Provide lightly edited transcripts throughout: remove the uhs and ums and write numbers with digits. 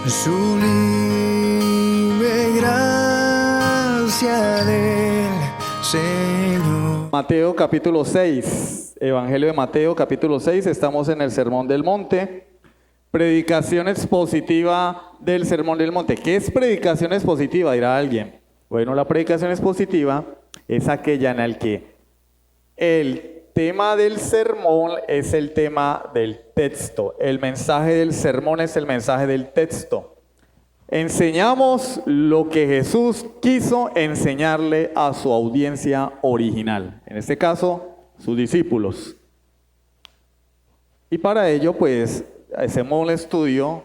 Sublime gracia del Señor. Mateo capítulo 6, Evangelio de Mateo capítulo 6, estamos en el Sermón del Monte, predicación expositiva del Sermón del Monte. ¿Qué es predicación expositiva? Dirá alguien. Bueno, la predicación expositiva es aquella en la que el tema del sermón es el tema del texto. El mensaje del sermón es el mensaje del texto. Enseñamos lo que Jesús quiso enseñarle a su audiencia original. En este caso, sus discípulos. Y para ello, pues, hacemos un estudio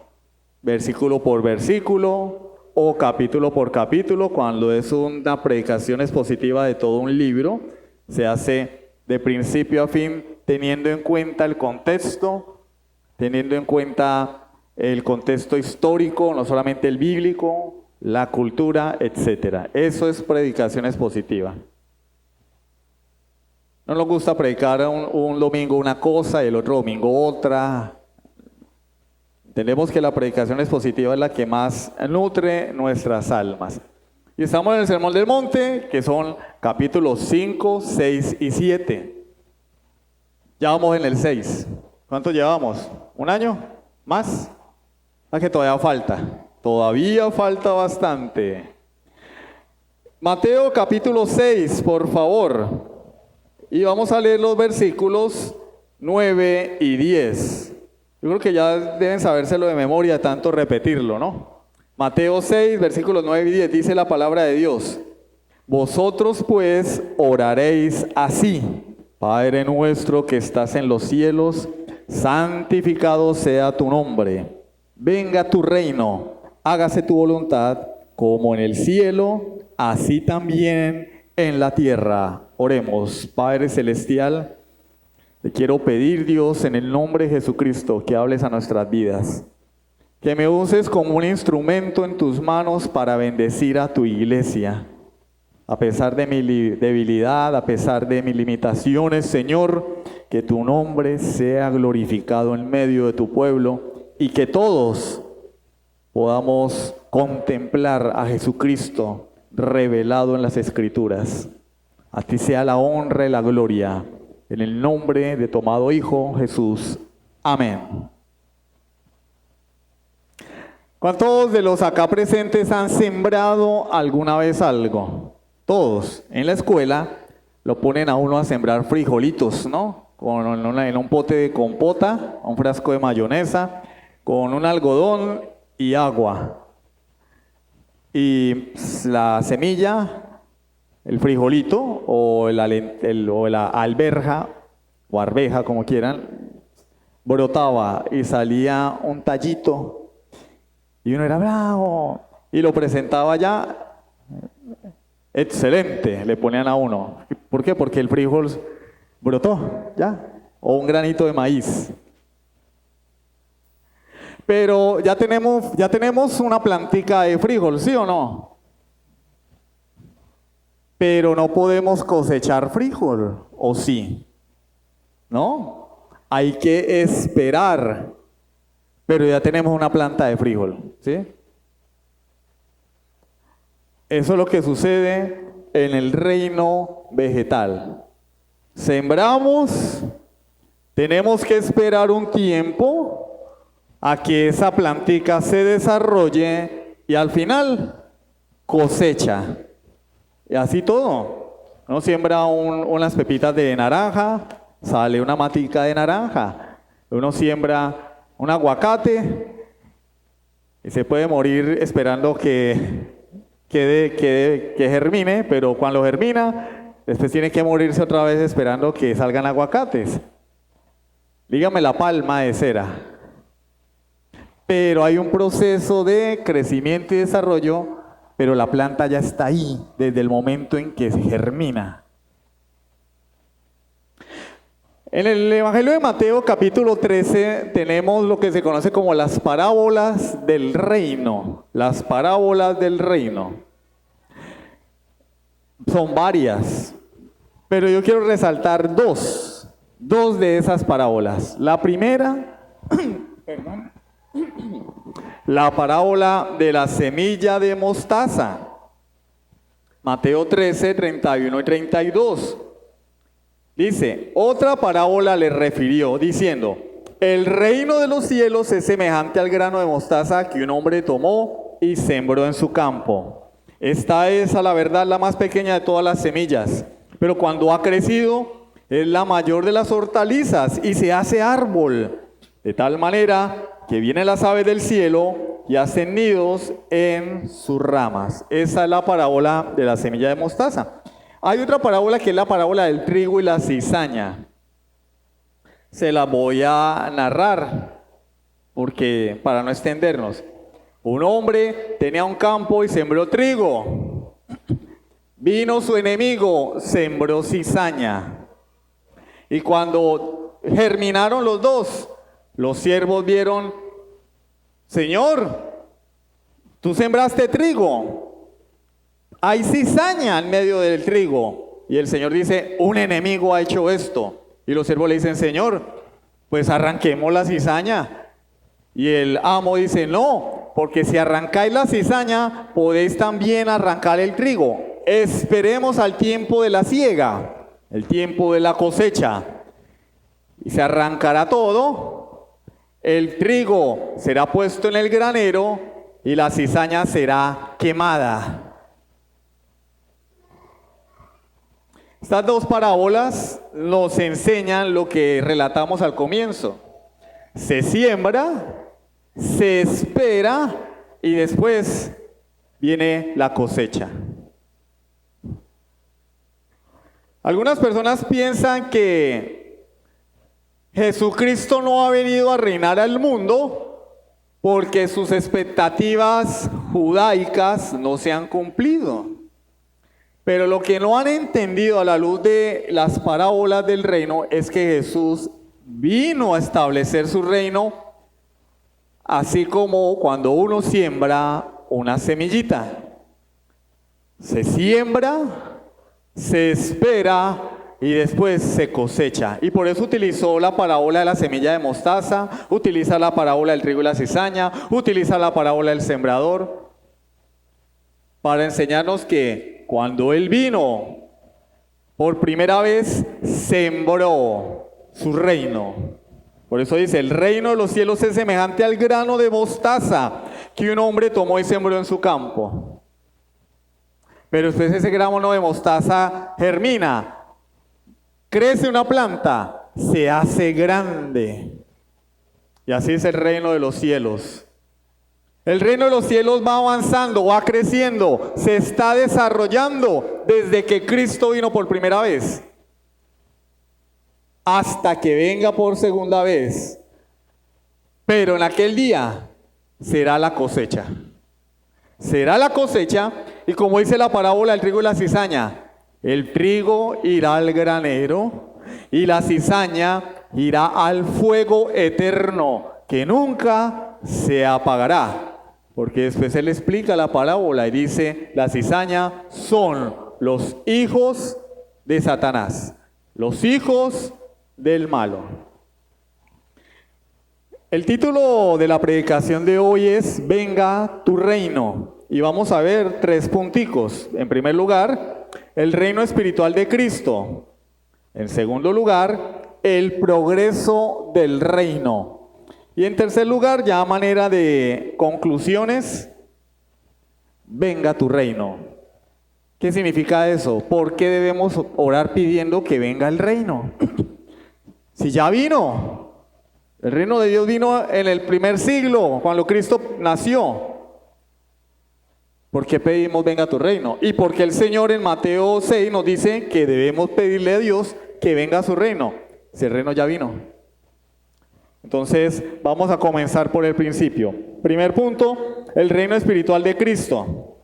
versículo por versículo o capítulo por capítulo. Cuando es una predicación expositiva de todo un libro, se hace de principio a fin, teniendo en cuenta el contexto, teniendo en cuenta el contexto histórico, no solamente el bíblico, la cultura, etc. Eso es predicación expositiva. No nos gusta predicar un domingo una cosa y el otro domingo otra. Entendemos que la predicación expositiva es la que más nutre nuestras almas. Y estamos en el Sermón del Monte, que son capítulos 5, 6 y 7. Ya vamos en el 6. ¿Cuánto llevamos? ¿Un año? ¿Más? Que todavía falta bastante. Mateo capítulo 6, por favor. Y vamos a leer los versículos 9 y 10. Yo creo que ya deben sabérselo de memoria, tanto repetirlo, ¿no? Mateo 6, versículos 9 y 10, dice la palabra de Dios. Vosotros pues oraréis así: Padre nuestro que estás en los cielos, santificado sea tu nombre. Venga tu reino, hágase tu voluntad, como en el cielo, así también en la tierra. Oremos. Padre celestial, te quiero pedir, Dios, en el nombre de Jesucristo, que hables a nuestras vidas. Que me uses como un instrumento en tus manos para bendecir a tu iglesia. A pesar de mi debilidad, a pesar de mis limitaciones, Señor, que tu nombre sea glorificado en medio de tu pueblo y que todos podamos contemplar a Jesucristo revelado en las Escrituras. A ti sea la honra y la gloria. En el nombre de tu amado Hijo Jesús. Amén. ¿Cuántos de los acá presentes han sembrado alguna vez algo? Todos. En la escuela lo ponen a uno a sembrar frijolitos, ¿no? En un pote de compota, un frasco de mayonesa, con un algodón y agua. Y la semilla, el frijolito o la alberja o arveja, como quieran, brotaba y salía un tallito. Y uno era bravo y lo presentaba ya. Excelente, le ponían a uno. ¿Por qué? Porque el frijol brotó, ya. O un granito de maíz. Pero ya tenemos una plantica de frijol, ¿sí o no? Pero no podemos cosechar frijol, ¿o sí? ¿No? Hay que esperar. Pero ya tenemos una planta de frijol, ¿sí? Eso es lo que sucede en el reino vegetal. Sembramos, tenemos que esperar un tiempo a que esa plantica se desarrolle y al final cosecha. Y así todo. Uno siembra unas pepitas de naranja, sale una matica de naranja. Uno siembra un aguacate y se puede morir esperando que germine, pero cuando germina, después tiene que morirse otra vez esperando que salgan aguacates. Dígame la palma de cera. Pero hay un proceso de crecimiento y desarrollo, pero la planta ya está ahí desde el momento en que se germina. En el Evangelio de Mateo capítulo 13 tenemos lo que se conoce como las parábolas del reino. Las parábolas del reino. Son varias, pero yo quiero resaltar dos de esas parábolas. La primera la parábola de la semilla de mostaza. Mateo 13, 31 y 32. Dice, otra parábola le refirió, diciendo, el reino de los cielos es semejante al grano de mostaza que un hombre tomó y sembró en su campo. Esta es, a la verdad, la más pequeña de todas las semillas, pero cuando ha crecido, es la mayor de las hortalizas y se hace árbol, de tal manera que vienen las aves del cielo y hacen nidos en sus ramas. Esa es la parábola de la semilla de mostaza. Hay otra parábola que es la parábola del trigo y la cizaña. Se la voy a narrar porque para no extendernos. Un hombre tenía un campo y sembró trigo. Vino su enemigo, sembró cizaña. Y cuando germinaron los dos, los siervos vieron, Señor, tú sembraste trigo, hay cizaña en medio del trigo. Y el Señor dice, un enemigo ha hecho esto. Y los siervos le dicen, Señor, pues arranquemos la cizaña. Y el amo dice, no, porque si arrancáis la cizaña, podéis también arrancar el trigo. Esperemos al tiempo de la siega, el tiempo de la cosecha. Y se arrancará todo, el trigo será puesto en el granero y la cizaña será quemada. Estas dos parábolas nos enseñan lo que relatamos al comienzo. Se siembra, se espera y después viene la cosecha. Algunas personas piensan que Jesucristo no ha venido a reinar al mundo porque sus expectativas judaicas no se han cumplido. Pero lo que no han entendido a la luz de las parábolas del reino es que Jesús vino a establecer su reino, así como cuando uno siembra una semillita. Se siembra, se espera y después se cosecha. Y por eso utilizó la parábola de la semilla de mostaza, utiliza la parábola del trigo y la cizaña, utiliza la parábola del sembrador, para enseñarnos que cuando Él vino por primera vez, sembró su reino. Por eso dice, el reino de los cielos es semejante al grano de mostaza que un hombre tomó y sembró en su campo. Pero después ese grano de mostaza germina, crece una planta, se hace grande. Y así es el reino de los cielos. El reino de los cielos va avanzando, va creciendo, se está desarrollando desde que Cristo vino por primera vez hasta que venga por segunda vez. Pero en aquel día será la cosecha. Será la cosecha y como dice la parábola del trigo y la cizaña, el trigo irá al granero y la cizaña irá al fuego eterno que nunca se apagará. Porque después él explica la parábola y dice, la cizaña son los hijos de Satanás, los hijos del malo. El título de la predicación de hoy es Venga tu reino. Y vamos a ver 3 punticos. En primer lugar, el reino espiritual de Cristo. En segundo lugar, el progreso del reino. Y en tercer lugar, ya a manera de conclusiones, venga tu reino. ¿Qué significa eso? ¿Por qué debemos orar pidiendo que venga el reino? Si ya vino, el reino de Dios vino en el primer siglo, cuando Cristo nació. ¿Por qué pedimos venga tu reino? Y porque el Señor en Mateo 6 nos dice que debemos pedirle a Dios que venga a su reino, si el reino ya vino. Entonces, vamos a comenzar por el principio. Primer punto, el reino espiritual de Cristo.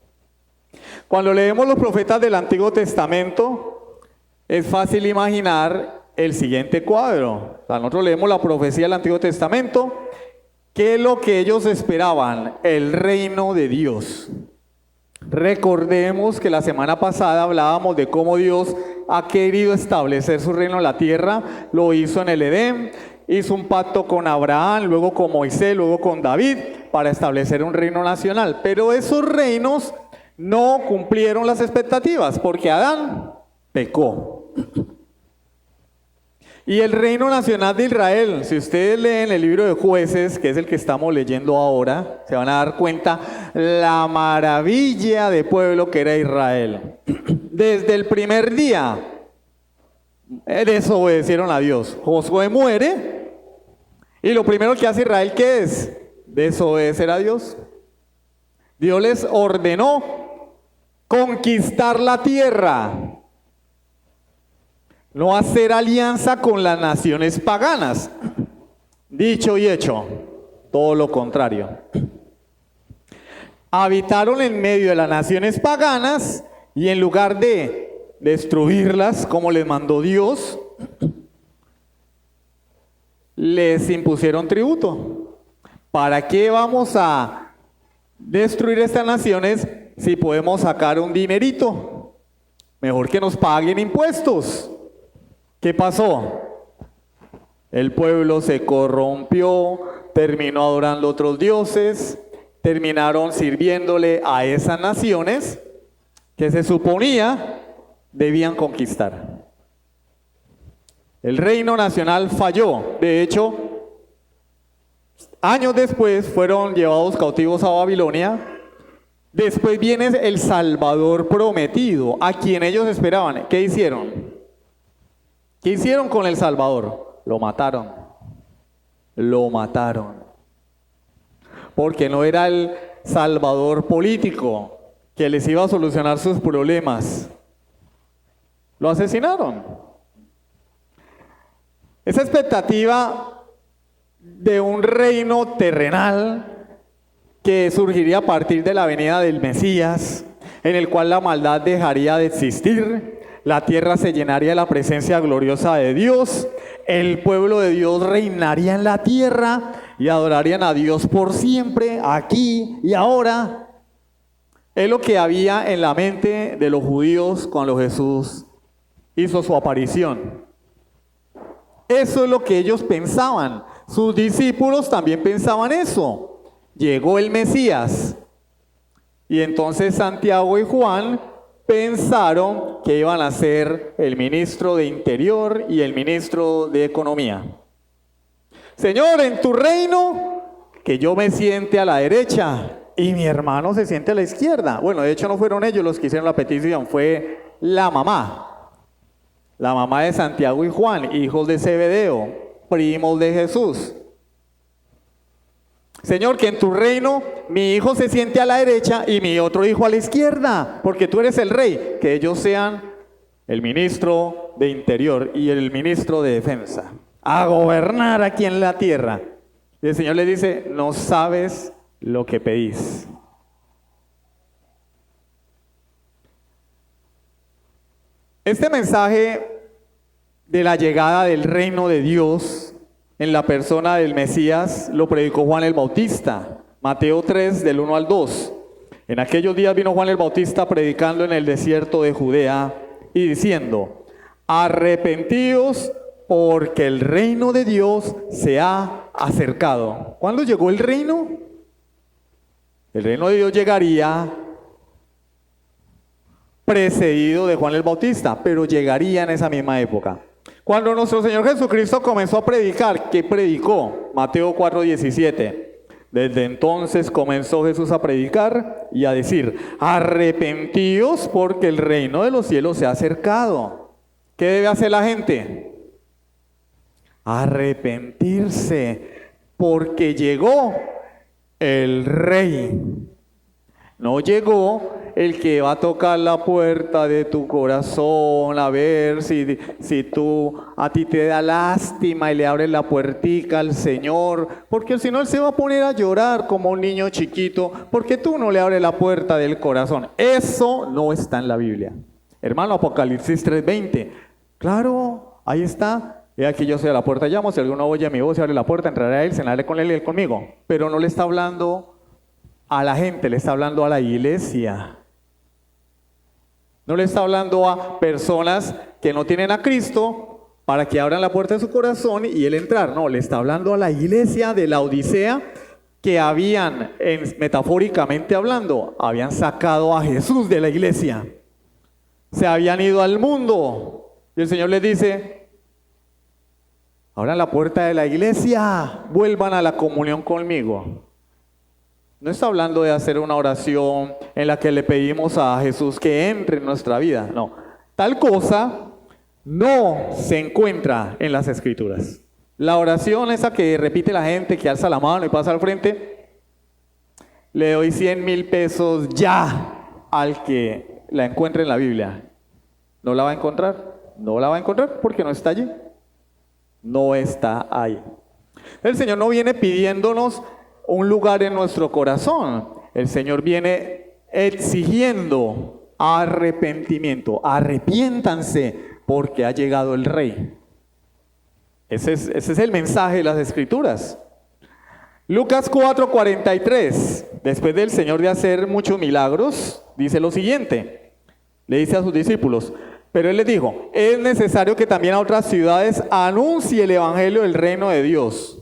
Cuando leemos los profetas del Antiguo Testamento, es fácil imaginar el siguiente cuadro. Nosotros leemos la profecía del Antiguo Testamento. ¿Qué es lo que ellos esperaban? El reino de Dios. Recordemos que la semana pasada hablábamos de cómo Dios ha querido establecer su reino en la tierra. Lo hizo en el Edén. Hizo un pacto con Abraham, luego con Moisés, luego con David, para establecer un reino nacional. Pero esos reinos no cumplieron las expectativas porque Adán pecó. Y el reino nacional de Israel, si ustedes leen el libro de Jueces, que es el que estamos leyendo ahora, se van a dar cuenta la maravilla de pueblo que era Israel. Desde el primer día desobedecieron a Dios. Josué muere y lo primero que hace Israel, ¿qué es? Desobedecer a Dios. Dios les ordenó conquistar la tierra, no hacer alianza con las naciones paganas. Dicho y hecho, todo lo contrario. Habitaron en medio de las naciones paganas y en lugar de destruirlas como les mandó Dios, les impusieron tributo. ¿Para qué vamos a destruir estas naciones si podemos sacar un dinerito? Mejor que nos paguen impuestos. ¿Qué pasó? El pueblo se corrompió, terminó adorando otros dioses, terminaron sirviéndole a esas naciones que se suponía debían conquistar. El reino nacional falló. De hecho, años después fueron llevados cautivos a Babilonia. Después viene el Salvador prometido, a quien ellos esperaban. ¿Qué hicieron? ¿Qué hicieron con el Salvador? Lo mataron. Lo mataron. Porque no era el Salvador político que les iba a solucionar sus problemas. Lo asesinaron. Esa expectativa de un reino terrenal que surgiría a partir de la venida del Mesías, en el cual la maldad dejaría de existir, la tierra se llenaría de la presencia gloriosa de Dios, el pueblo de Dios reinaría en la tierra y adorarían a Dios por siempre, aquí y ahora. Es lo que había en la mente de los judíos cuando Jesús hizo su aparición. Eso es lo que ellos pensaban. Sus discípulos también pensaban eso. Llegó el Mesías. Y entonces Santiago y Juan pensaron que iban a ser el ministro de Interior y el ministro de Economía. Señor, en tu reino, que yo me siente a la derecha y mi hermano se siente a la izquierda. Bueno, de hecho no fueron ellos los que hicieron la petición, fue la mamá de Santiago y Juan, hijos de Zebedeo, primos de Jesús. Señor, que en tu reino mi hijo se siente a la derecha y mi otro hijo a la izquierda, porque tú eres el rey. Que ellos sean el ministro de Interior y el ministro de Defensa, a gobernar aquí en la tierra. Y el Señor le dice, no sabes lo que pedís. Este mensaje de la llegada del reino de Dios en la persona del Mesías lo predicó Juan el Bautista, Mateo 3 del 1 al 2. En aquellos días vino Juan el Bautista predicando en el desierto de Judea y diciendo, arrepentíos porque el reino de Dios se ha acercado. ¿Cuándo llegó el reino? El reino de Dios llegaría precedido de Juan el Bautista, pero llegaría en esa misma época. Cuando nuestro Señor Jesucristo comenzó a predicar, ¿qué predicó? Mateo 4:17. Desde entonces comenzó Jesús a predicar y a decir, arrepentíos porque el reino de los cielos se ha acercado. ¿Qué debe hacer la gente? Arrepentirse porque llegó el rey. No llegó el que va a tocar la puerta de tu corazón a ver si a ti te da lástima y le abres la puertica al Señor, porque si no él se va a poner a llorar como un niño chiquito porque tú no le abres la puerta del corazón. Eso no está en la Biblia. Hermano, Apocalipsis 3:20. Claro, ahí está. He aquí yo soy a la puerta, llamo, si alguno oye mi voz y abre la puerta, entraré a él, cenaré con él y él conmigo. Pero no le está hablando a la gente, le está hablando a la iglesia. No le está hablando a personas que no tienen a Cristo para que abran la puerta de su corazón y él entrar. No, le está hablando a la iglesia de la Odisea que habían, metafóricamente hablando, habían sacado a Jesús de la iglesia. Se habían ido al mundo. Y el Señor les dice: abran la puerta de la iglesia, vuelvan a la comunión conmigo. No está hablando de hacer una oración en la que le pedimos a Jesús que entre en nuestra vida. No, tal cosa no se encuentra en las Escrituras. La oración esa que repite la gente, que alza la mano y pasa al frente: le doy 100,000 pesos ya al que la encuentre en la Biblia. ¿No la va a encontrar? No la va a encontrar porque no está allí. No está ahí. El Señor no viene pidiéndonos un lugar en nuestro corazón. El Señor viene exigiendo arrepentimiento. Arrepiéntanse porque ha llegado el Rey. Ese es el mensaje de las Escrituras. Lucas 4:43, después del Señor de hacer muchos milagros, dice lo siguiente. Le dice a sus discípulos: pero Él les dijo: es necesario que también a otras ciudades anuncie el evangelio del reino de Dios,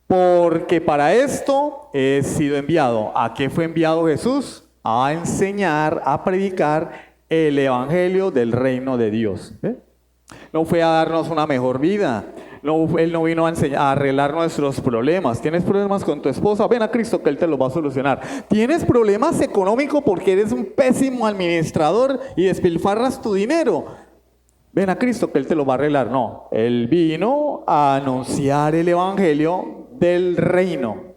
porque para esto he sido enviado. ¿A qué fue enviado Jesús? A enseñar, a predicar el evangelio del reino de Dios. No fue a darnos una mejor vida. No, Él no vino a enseñar, a arreglar nuestros problemas. ¿Tienes problemas con tu esposa? Ven a Cristo que Él te los va a solucionar. ¿Tienes problemas económicos porque eres un pésimo administrador y despilfarras tu dinero? Ven a Cristo que Él te lo va a arreglar. No, Él vino a anunciar el evangelio del reino.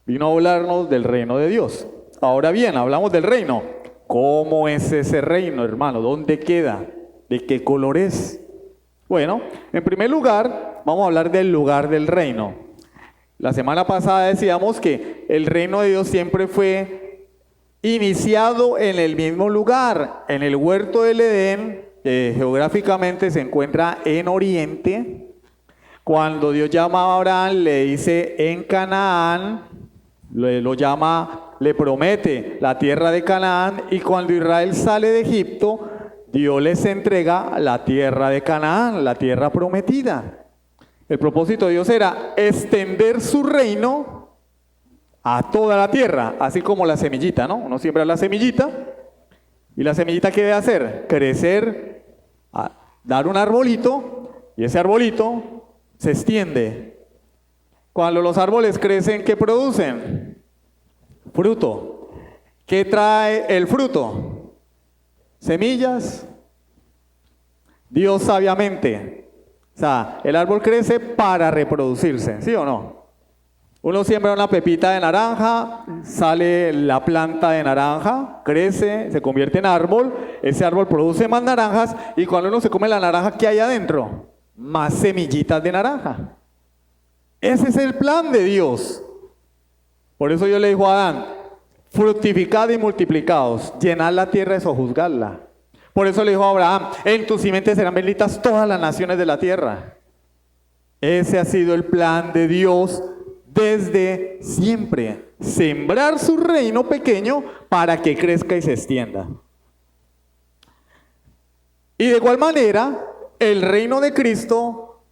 Vino a hablarnos del reino de Dios. Ahora bien, hablamos del reino. ¿Cómo es ese reino, hermano? ¿Dónde queda? ¿De qué color es? Bueno, en primer lugar, vamos a hablar del lugar del reino. La semana pasada decíamos que el reino de Dios siempre fue iniciado en el mismo lugar, en el huerto del Edén, que geográficamente se encuentra en Oriente. Cuando Dios llama a Abraham, le dice en Canaán, le promete la tierra de Canaán, y cuando Israel sale de Egipto, Dios les entrega la tierra de Canaán, la tierra prometida. El propósito de Dios era extender su reino a toda la tierra, así como la semillita, ¿no? Uno siembra la semillita, y la semillita ¿qué debe hacer? Crecer, dar un arbolito, y ese arbolito se extiende. Cuando los árboles crecen, ¿qué producen? Fruto. ¿Qué trae el fruto? Semillas. Dios sabiamente, o sea, el árbol crece para reproducirse, ¿sí o no? Uno siembra una pepita de naranja, sale la planta de naranja, crece, se convierte en árbol, ese árbol produce más naranjas, y cuando uno se come la naranja, ¿qué hay adentro? Más semillitas de naranja. Ese es el plan de Dios. Por eso yo le digo a Adán: fructificad y multiplicaos, llenad la tierra y sojuzgadla. Por eso le dijo a Abraham: en tu simiente serán benditas todas las naciones de la tierra. Ese ha sido el plan de Dios desde siempre. Sembrar su reino pequeño para que crezca y se extienda. Y de igual manera, el reino de Cristo,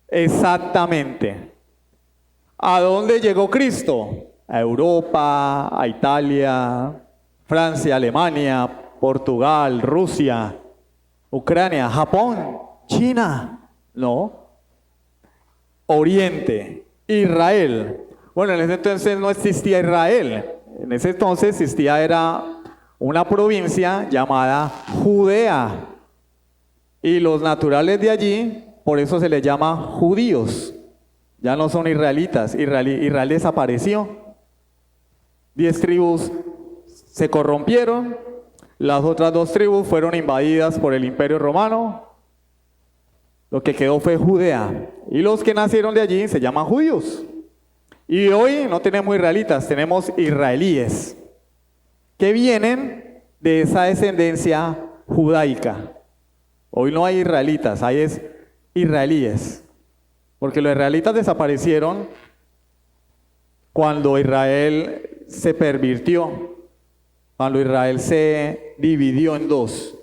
exactamente. ¿A dónde llegó Cristo? A Europa, a Italia, Francia, Alemania, Portugal, Rusia, Ucrania, Japón, China, no. Oriente, Israel. Bueno, en ese entonces no existía Israel. En ese entonces era una provincia llamada Judea. Y los naturales de allí, por eso se les llama judíos. Ya no son israelitas. Israel desapareció. 10 tribus se corrompieron. Las otras 2 tribus fueron invadidas por el Imperio Romano. Lo que quedó fue Judea. Y los que nacieron de allí se llaman judíos. Y hoy no tenemos israelitas, tenemos israelíes, que vienen de esa descendencia judaica. Hoy no hay israelitas, hay israelíes. Porque los israelitas desaparecieron cuando Israel se pervirtió, cuando Israel se dividió en 2,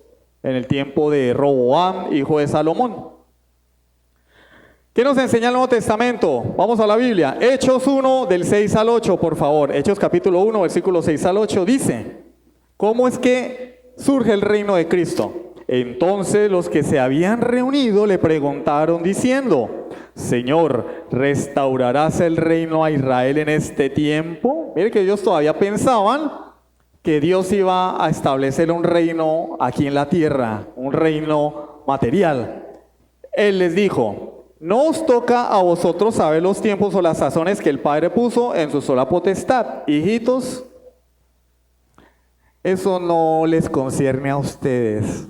en el tiempo de Roboam, hijo de Salomón. ¿Qué nos enseña el Nuevo Testamento? Vamos a la Biblia. Hechos 1, del 6 al 8, por favor. Hechos capítulo 1, versículo 6 al 8, dice: ¿cómo es que surge el reino de Cristo? Entonces los que se habían reunido le preguntaron diciendo: Señor, ¿restaurarás el reino a Israel en este tiempo? Mire que ellos todavía pensaban que Dios iba a establecer un reino aquí en la tierra, un reino material. Él les dijo: no os toca a vosotros saber los tiempos o las sazones que el Padre puso en su sola potestad. Hijitos, eso no les concierne a ustedes.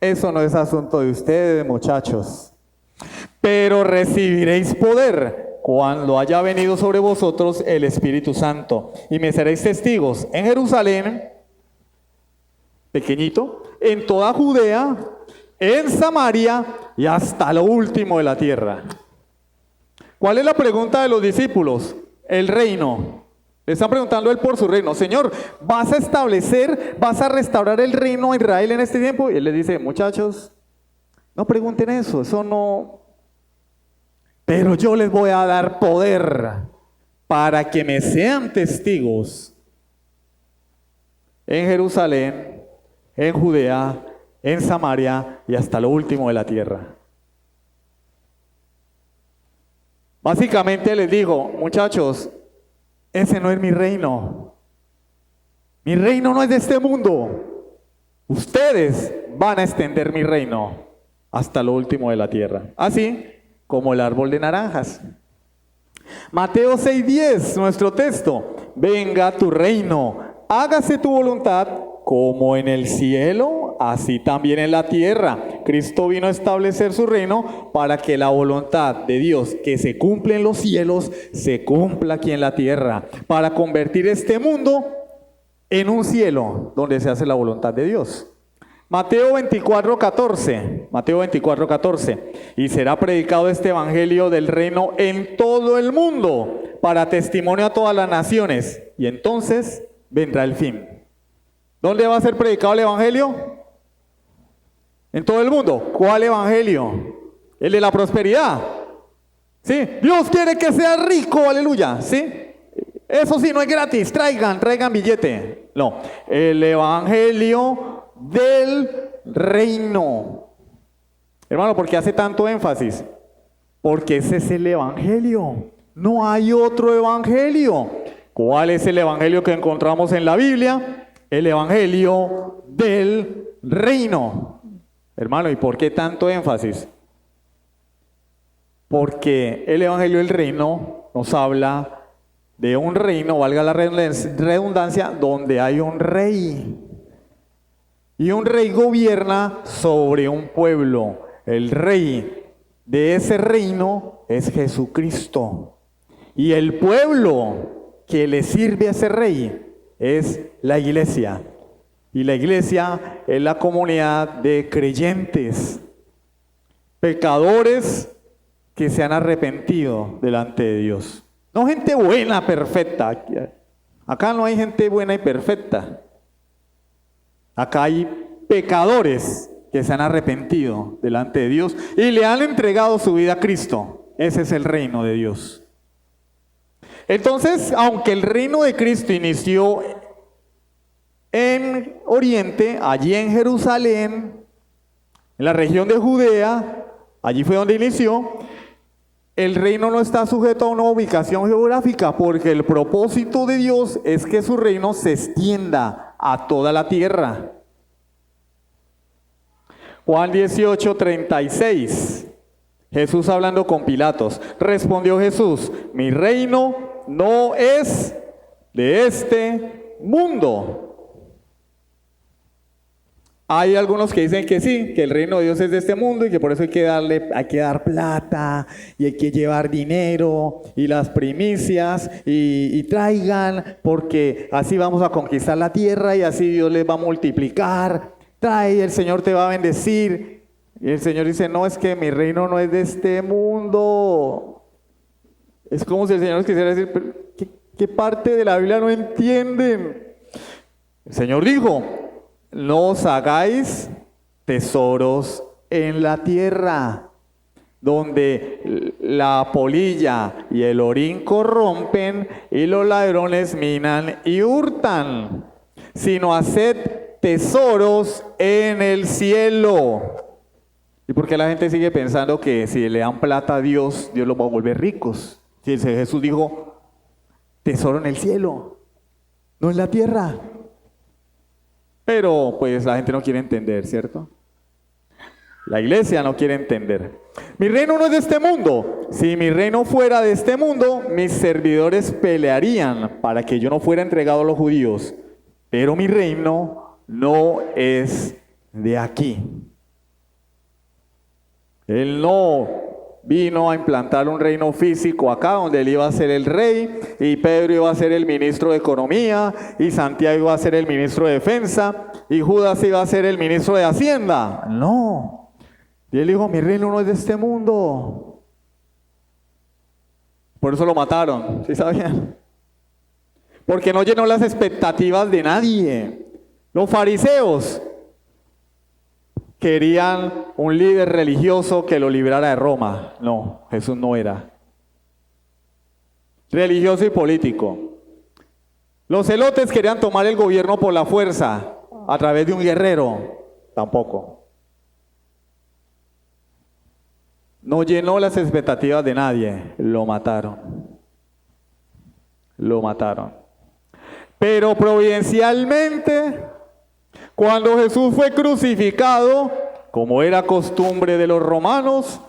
Eso no es asunto de ustedes, muchachos. Pero recibiréis poder cuando haya venido sobre vosotros el Espíritu Santo. Y me seréis testigos en Jerusalén, pequeñito, en toda Judea, en Samaria y hasta lo último de la tierra. ¿Cuál es la pregunta de los discípulos? El reino. Le están preguntando él por su reino. Señor, ¿vas a establecer, vas a restaurar el reino a Israel en este tiempo? Y él les dice: muchachos, no pregunten eso no. Pero yo les voy a dar poder para que me sean testigos en Jerusalén, en Judea, en Samaria y hasta lo último de la tierra. Básicamente les digo: muchachos, ese no es mi reino. Mi reino no es de este mundo. Ustedes van a extender mi reino hasta lo último de la tierra. Así como el árbol de naranjas. Mateo 6:10, nuestro texto. Venga tu reino, hágase tu voluntad como en el cielo, así también en la tierra. Cristo vino a establecer su reino para que la voluntad de Dios que se cumple en los cielos, se cumpla aquí en la tierra. Para convertir este mundo en un cielo donde se hace la voluntad de Dios. Mateo 24:14. Mateo 24:14. Y será predicado este evangelio del reino en todo el mundo, para testimonio a todas las naciones. Y entonces vendrá el fin. ¿Dónde va a ser predicado el evangelio? En todo el mundo. ¿Cuál evangelio? El de la prosperidad. ¿Sí? Dios quiere que sea rico, aleluya. ¿Sí? Eso sí, no es gratis. Traigan billete. No. El evangelio del reino. Hermano, ¿por qué hace tanto énfasis? Porque ese es el evangelio. No hay otro evangelio. ¿Cuál es el evangelio que encontramos en la Biblia? El evangelio del reino. Hermano, ¿y por qué tanto énfasis? Porque el evangelio del reino nos habla de un reino, valga la redundancia, donde hay un rey. Y un rey gobierna sobre un pueblo. El rey de ese reino es Jesucristo. Y el pueblo que le sirve a ese rey es la iglesia. Y la iglesia es la comunidad de creyentes, pecadores que se han arrepentido delante de Dios. No gente buena, perfecta. Acá no hay gente buena y perfecta. Acá hay pecadores que se han arrepentido delante de Dios y le han entregado su vida a Cristo. Ese es el reino de Dios. Entonces, aunque el reino de Cristo inició en Oriente, allí en Jerusalén, en la región de Judea, allí fue donde inició, el reino no está sujeto a una ubicación geográfica, porque el propósito de Dios es que su reino se extienda a toda la tierra. Juan 18:36. Jesús hablando con Pilatos. Respondió Jesús: mi reino no es de este mundo. Hay algunos que dicen que sí, que el reino de Dios es de este mundo y que por eso hay que dar plata y hay que llevar dinero y las primicias y traigan, porque así vamos a conquistar la tierra y así Dios les va a multiplicar. Trae, el Señor te va a bendecir. Y el Señor dice: no, es que mi reino no es de este mundo. Es como si el Señor nos quisiera decir: ¿pero qué parte de la Biblia no entienden? El Señor dijo: no os hagáis tesoros en la tierra, donde la polilla y el orín corrompen y los ladrones minan y hurtan, sino haced tesoros en el cielo. ¿Y por qué la gente sigue pensando que si le dan plata a Dios, Dios los va a volver ricos? Si Jesús dijo, tesoro en el cielo, no en la tierra. Pero pues la gente no quiere entender, ¿cierto? La iglesia no quiere entender. Mi reino no es de este mundo. Si mi reino fuera de este mundo, mis servidores pelearían para que yo no fuera entregado a los judíos. Pero mi reino no es de aquí. Él no vino a implantar un reino físico acá, donde él iba a ser el rey, y Pedro iba a ser el ministro de Economía, y Santiago iba a ser el ministro de Defensa, y Judas iba a ser el ministro de Hacienda. No. Y él dijo, mi reino no es de este mundo. Por eso lo mataron, ¿sí sabían? Porque no llenó las expectativas de nadie. Los fariseos querían un líder religioso que lo librara de Roma. No, Jesús no era. Religioso y político. Los celotes querían tomar el gobierno por la fuerza, a través de un guerrero. Tampoco. No llenó las expectativas de nadie. Lo mataron. Lo mataron. Pero providencialmente, cuando Jesús fue crucificado, como era costumbre de los romanos,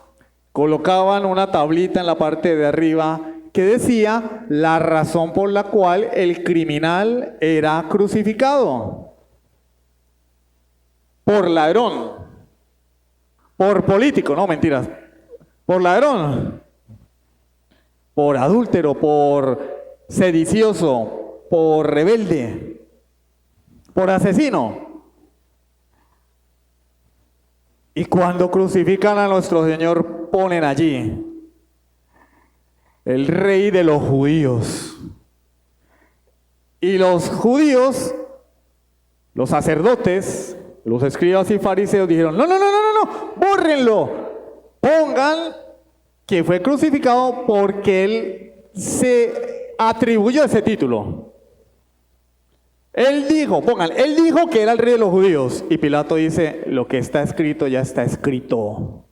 colocaban una tablita en la parte de arriba que decía la razón por la cual el criminal era crucificado. Por ladrón, por político, no mentiras, por ladrón, por adúltero, por sedicioso, por rebelde, por asesino. Y cuando crucifican a nuestro Señor, ponen allí el rey de los judíos. Y los judíos, los sacerdotes, los escribas y fariseos dijeron, no, bórrenlo. Pongan que fue crucificado porque él se atribuyó ese título. Él dijo que era el rey de los judíos. Y Pilato dice, lo que está escrito ya está escrito.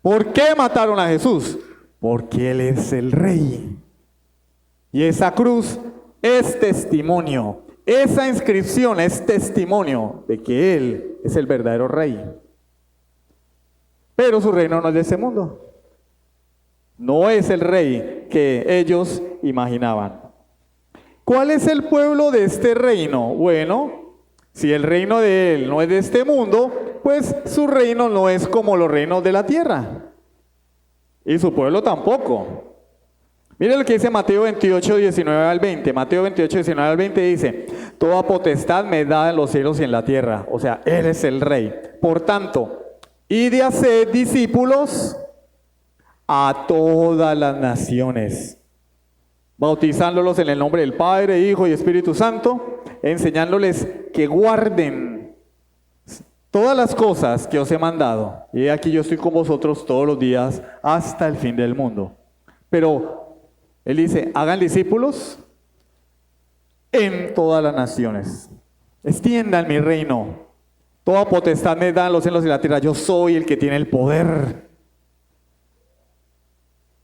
¿Por qué mataron a Jesús? Porque Él es el rey. Y esa cruz es testimonio. Esa inscripción es testimonio de que Él es el verdadero rey. Pero su reino no es de ese mundo. No es el rey que ellos imaginaban. ¿Cuál es el pueblo de este reino? Bueno, si el reino de Él no es de este mundo, pues su reino no es como los reinos de la tierra. Y su pueblo tampoco. Mire lo que dice Mateo 28, 19 al 20. Mateo 28, 19 al 20 dice, toda potestad me es dada en los cielos y en la tierra. O sea, Él es el rey. Por tanto, id y haced discípulos a todas las naciones, bautizándolos en el nombre del Padre, Hijo y Espíritu Santo, enseñándoles que guarden todas las cosas que os he mandado. Y aquí yo estoy con vosotros todos los días hasta el fin del mundo. Pero Él dice, hagan discípulos en todas las naciones. Extiendan mi reino. Toda potestad me dan los cielos y la tierra. Yo soy el que tiene el poder.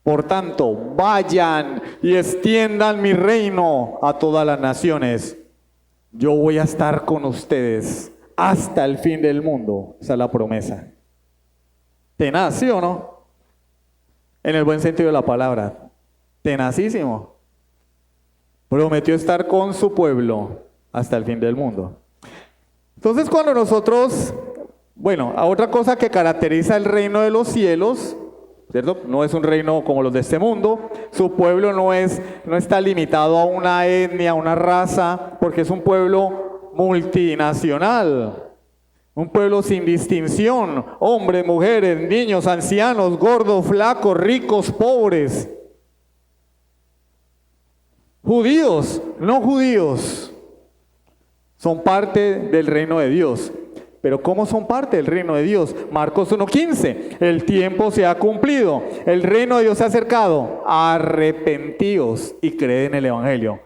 Por tanto, vayan y extiendan mi reino a todas las naciones. Yo voy a estar con ustedes hasta el fin del mundo. Esa es la promesa. Tenaz, ¿sí o no? En el buen sentido de la palabra. Tenacísimo. Prometió estar con su pueblo hasta el fin del mundo. Entonces cuando nosotros, otra cosa que caracteriza el reino de los cielos, ¿cierto? No es un reino como los de este mundo. Su pueblo no está limitado a una etnia, a una raza, porque es un pueblo multinacional. Un pueblo sin distinción, hombres, mujeres, niños, ancianos, gordos, flacos, ricos, pobres. Judíos, no judíos, son parte del reino de Dios. Pero ¿cómo son parte del reino de Dios? Marcos 1:15, el tiempo se ha cumplido, el reino de Dios se ha acercado, arrepentíos y creed en el Evangelio.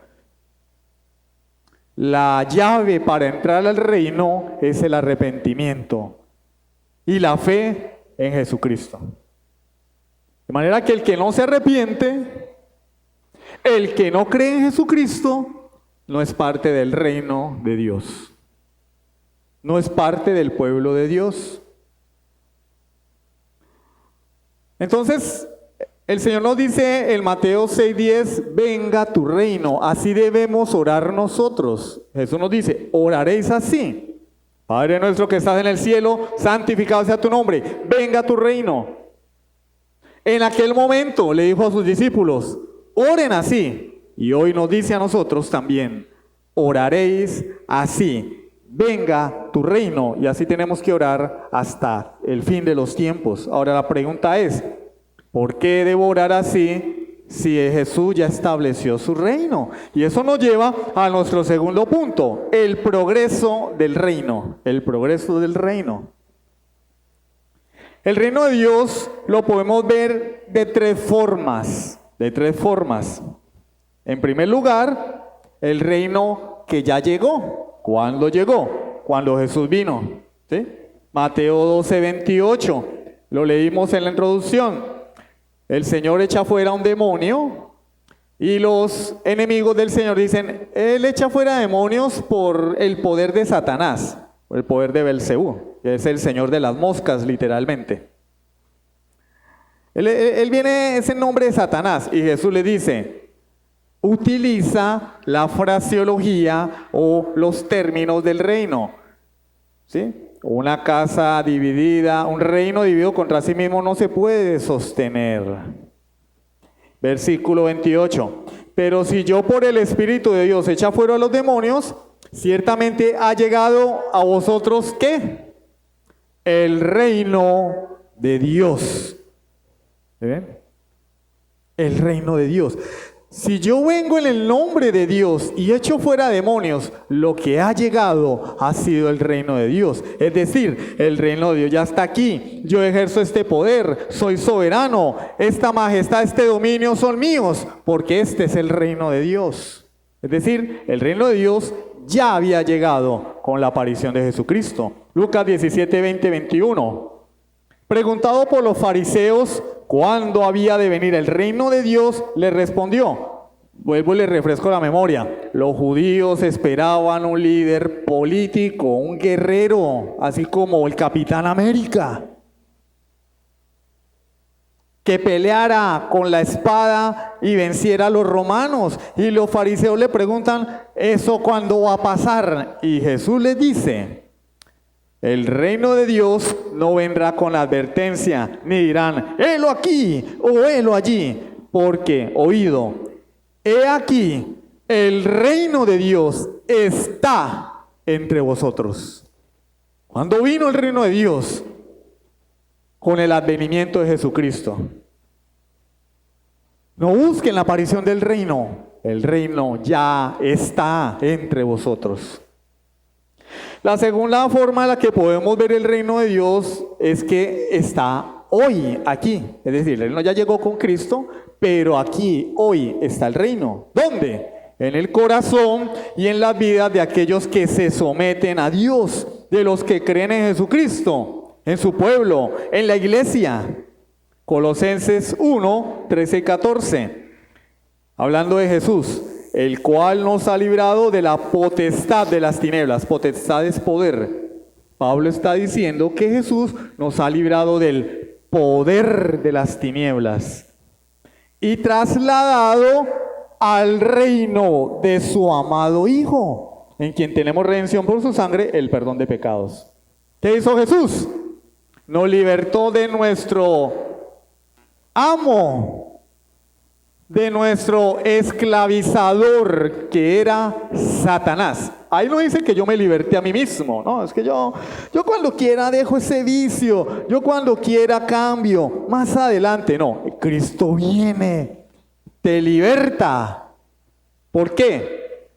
La llave para entrar al reino es el arrepentimiento y la fe en Jesucristo. De manera que el que no se arrepiente, el que no cree en Jesucristo, no es parte del reino de Dios. No es parte del pueblo de Dios. Entonces, el Señor nos dice en Mateo 6:10, venga tu reino. Así debemos orar nosotros. Jesús nos dice, oraréis así. Padre nuestro que estás en el cielo, santificado sea tu nombre. Venga tu reino. En aquel momento le dijo a sus discípulos, oren así. Y hoy nos dice a nosotros también, oraréis así. Venga tu reino. Y así tenemos que orar hasta el fin de los tiempos. Ahora la pregunta es, ¿por qué debo orar así si Jesús ya estableció su reino? Y eso nos lleva a nuestro segundo punto, el progreso del reino. El progreso del reino. El reino de Dios lo podemos ver de tres formas. En primer lugar, el reino que ya llegó. ¿Cuándo llegó? Cuando Jesús vino. ¿Sí? Mateo 12:28. Lo leímos en la introducción. El Señor echa fuera un demonio y los enemigos del Señor dicen, Él echa fuera demonios por el poder de Satanás, por el poder de Belcebú, que es el señor de las moscas literalmente. Él viene, es el nombre de Satanás, y Jesús le dice, utiliza la fraseología o los términos del reino. ¿Sí? Una casa dividida, un reino dividido contra sí mismo no se puede sostener. Versículo 28. Pero si yo por el Espíritu de Dios echa fuera a los demonios, ciertamente ha llegado a vosotros, ¿qué? El reino de Dios. ¿Ven? El reino de Dios. Si yo vengo en el nombre de Dios y echo fuera demonios, lo que ha llegado ha sido el reino de Dios. Es decir, el reino de Dios ya está aquí. Yo ejerzo este poder, soy soberano. Esta majestad, este dominio son míos, porque este es el reino de Dios. Es decir, el reino de Dios ya había llegado con la aparición de Jesucristo. Lucas 17:20-21. Preguntado por los fariseos cuándo había de venir el reino de Dios, le respondió, vuelvo y le refresco la memoria, los judíos esperaban un líder político, un guerrero, así como el Capitán América, que peleara con la espada y venciera a los romanos. Y los fariseos le preguntan, ¿eso cuándo va a pasar? Y Jesús les dice, el reino de Dios no vendrá con la advertencia, ni dirán, helo aquí o helo allí, porque, oído, he aquí, el reino de Dios está entre vosotros. ¿Cuándo vino el reino de Dios? Con el advenimiento de Jesucristo. No busquen la aparición del reino, el reino ya está entre vosotros. La segunda forma en la que podemos ver el reino de Dios es que está hoy aquí. Es decir, el reino ya llegó con Cristo, pero aquí, hoy, está el reino. ¿Dónde? En el corazón y en las vidas de aquellos que se someten a Dios, de los que creen en Jesucristo, en su pueblo, en la iglesia. Colosenses 1, 13 y 14. Hablando de Jesús, el cual nos ha librado de la potestad de las tinieblas. Potestad es poder. Pablo está diciendo que Jesús nos ha librado del poder de las tinieblas y trasladado al reino de su amado Hijo, en quien tenemos redención por su sangre, el perdón de pecados. ¿Qué hizo Jesús? Nos libertó de nuestro amo, de nuestro esclavizador, que era Satanás. Ahí no dice que yo me liberté a mí mismo, no, es que yo cuando quiera dejo ese vicio, yo cuando quiera cambio, más adelante, no, Cristo viene, te liberta. ¿Por qué?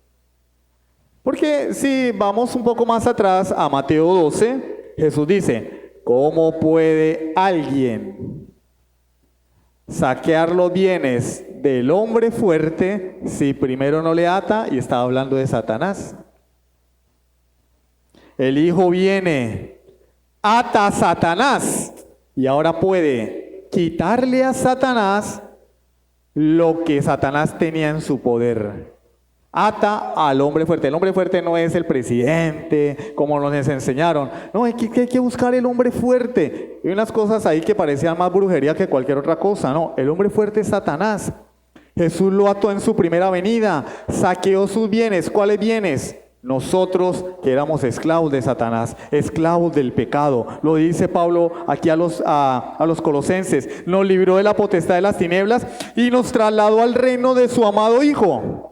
Porque si vamos un poco más atrás a Mateo 12, Jesús dice, ¿cómo puede alguien saquear los bienes del hombre fuerte si primero no le ata? Y estaba hablando de Satanás. El Hijo viene, ata a Satanás y ahora puede quitarle a Satanás lo que Satanás tenía en su poder. Ata al hombre fuerte. El hombre fuerte no es el presidente, como nos enseñaron. No, hay que buscar el hombre fuerte. Hay unas cosas ahí que parecían más brujería que cualquier otra cosa. No, el hombre fuerte es Satanás. Jesús lo ató en su primera venida, saqueó sus bienes. ¿Cuáles bienes? Nosotros que éramos esclavos de Satanás, esclavos del pecado. Lo dice Pablo aquí a los colosenses. Nos libró de la potestad de las tinieblas y nos trasladó al reino de su amado Hijo.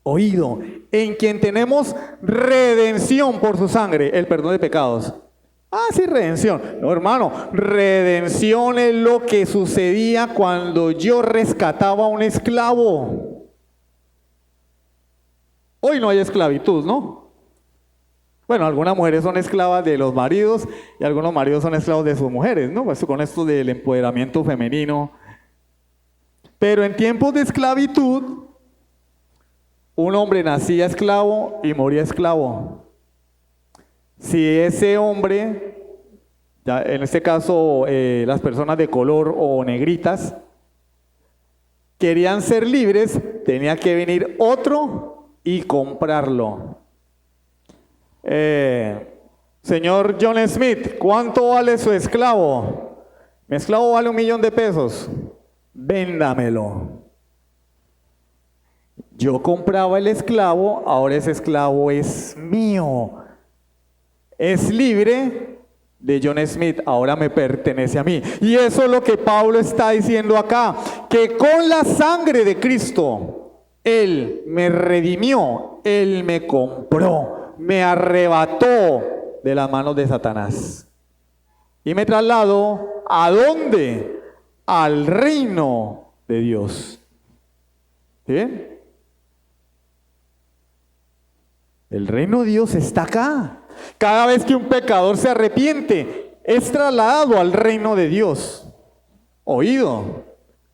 Oído, en quien tenemos redención por su sangre, el perdón de pecados. Ah, sí, redención. No, hermano, redención es lo que sucedía cuando yo rescataba a un esclavo. Hoy no hay esclavitud, ¿no? Bueno, algunas mujeres son esclavas de los maridos y algunos maridos son esclavos de sus mujeres, ¿no? Pues con esto del empoderamiento femenino. Pero en tiempos de esclavitud, un hombre nacía esclavo y moría esclavo. Si ese hombre, ya en este caso las personas de color o negritas, querían ser libres, tenía que venir otro y comprarlo. Señor John Smith, ¿cuánto vale su esclavo? Mi esclavo vale $1.000.000. Véndamelo. Yo compraba el esclavo, ahora ese esclavo es mío. Es libre de John Smith, ahora me pertenece a mí. Y eso es lo que Pablo está diciendo acá, que con la sangre de Cristo, Él me redimió, Él me compró, me arrebató de las manos de Satanás. Y me trasladó, ¿a dónde? Al reino de Dios. ¿Sí ven? El reino de Dios está acá. Cada vez que un pecador se arrepiente, es trasladado al reino de Dios. Oído,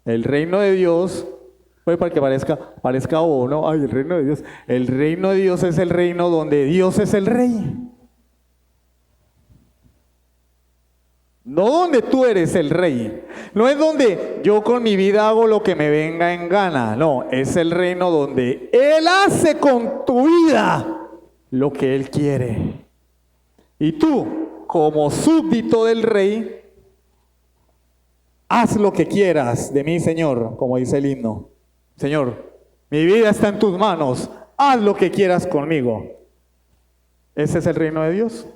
el reino de Dios, pues para que parezca bobo, ¿no? Ay, el reino de Dios. El reino de Dios es el reino donde Dios es el rey. No donde tú eres el rey. No es donde yo con mi vida hago lo que me venga en gana. No, es el reino donde Él hace con tu vida lo que Él quiere. Y tú, como súbdito del rey, haz lo que quieras de mí, Señor, como dice el himno. Señor, mi vida está en tus manos, haz lo que quieras conmigo. Ese es el reino de Dios.